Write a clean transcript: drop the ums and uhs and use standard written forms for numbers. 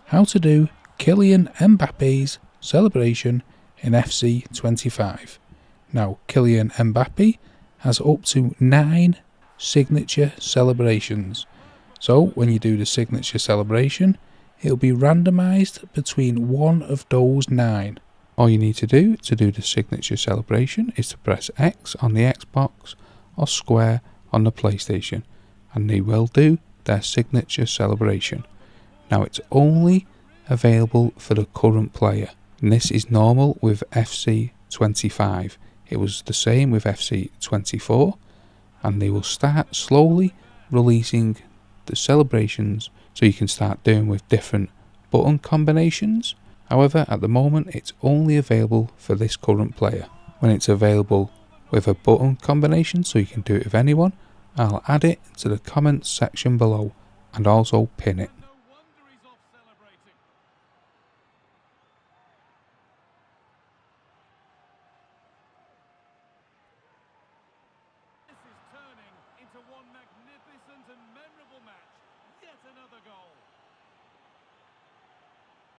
how to do Kylian Mbappe's celebration in FC 25. Now, Kylian Mbappé has up to 9 signature celebrations. So, when you do the signature celebration, it'll be randomised between one of those 9. All you need to do the signature celebration is to press X on the Xbox or square on the PlayStation, and they will do their signature celebration. Now, it's only available for the current player, and this is normal with FC 25. It was the same with FC 24, and they will start slowly releasing the celebrations so you can start doing with different button combinations. However, at the moment it's only available for this current player. When it's available with a button combination so you can do it with anyone, I'll add it to the comments section below and also pin it. This is turning into one magnificent and memorable